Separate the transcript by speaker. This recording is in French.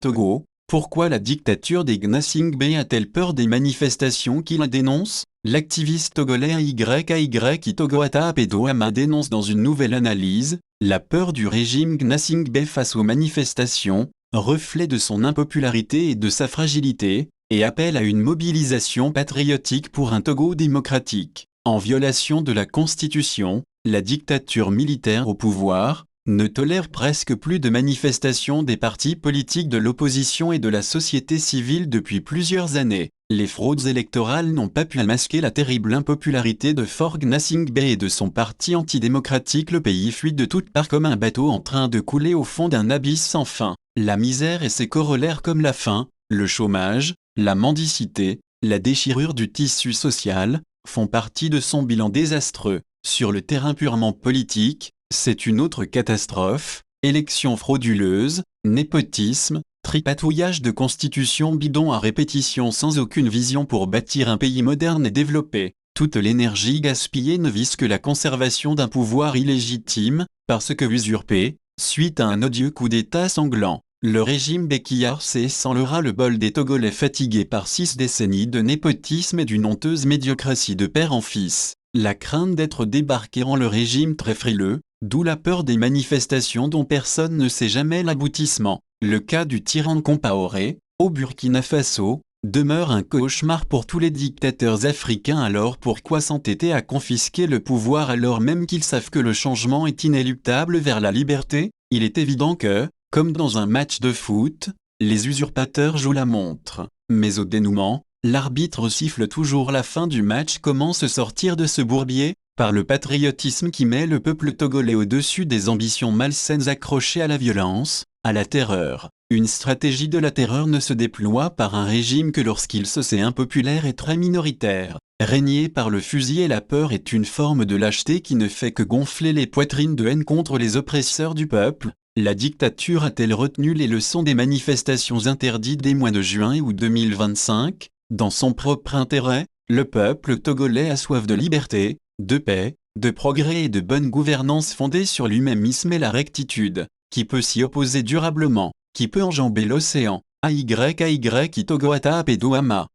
Speaker 1: Togo, pourquoi la dictature des Gnassingbé a-t-elle peur des manifestations qui la dénoncent? L'activiste togolais AYAY Togoata Apedoama dénonce dans une nouvelle analyse la peur du régime Gnassingbé face aux manifestations, reflet de son impopularité et de sa fragilité, et appelle à une mobilisation patriotique pour un Togo démocratique. En violation de la Constitution, la dictature militaire au pouvoir ne tolère presque plus de manifestations des partis politiques de l'opposition et de la société civile depuis plusieurs années. Les fraudes électorales n'ont pas pu masquer la terrible impopularité de Faure Gnassingbé et de son parti antidémocratique. Le pays fuit de toutes parts comme un bateau en train de couler au fond d'un abysse sans fin. La misère et ses corollaires comme la faim, le chômage, la mendicité, la déchirure du tissu social, font partie de son bilan désastreux. Sur le terrain purement politique, c'est une autre catastrophe, élections frauduleuses, népotisme, tripatouillage de constitutions bidons à répétition sans aucune vision pour bâtir un pays moderne et développé. Toute l'énergie gaspillée ne vise que la conservation d'un pouvoir illégitime, parce que usurpé, suite à un odieux coup d'État sanglant. Le régime Béquillard sans le ras-le-bol des Togolais fatigués par 6 décennies de népotisme et d'une honteuse médiocratie de père en fils. La crainte d'être débarqué rend le régime très frileux, d'où la peur des manifestations dont personne ne sait jamais l'aboutissement. Le cas du tyran Compaoré, au Burkina Faso, demeure un cauchemar pour tous les dictateurs africains. Alors pourquoi s'entêter à confisquer le pouvoir alors même qu'ils savent que le changement est inéluctable vers la liberté? Il est évident que, comme dans un match de foot, les usurpateurs jouent la montre. Mais au dénouement, l'arbitre siffle toujours la fin du match. Comment se sortir de ce bourbier? Par le patriotisme qui met le peuple togolais au-dessus des ambitions malsaines accrochées à la violence, à la terreur. Une stratégie de la terreur ne se déploie par un régime que lorsqu'il se sait impopulaire et très minoritaire. Régner par le fusil et la peur est une forme de lâcheté qui ne fait que gonfler les poitrines de haine contre les oppresseurs du peuple. La dictature a-t-elle retenu les leçons des manifestations interdites des mois de juin ou 2025? Dans son propre intérêt, le peuple togolais a soif de liberté, de paix, de progrès et de bonne gouvernance fondée sur l'humanisme et la rectitude. Qui peut s'y opposer durablement? Qui peut enjamber l'océan? AYAY Togoata Apedoama.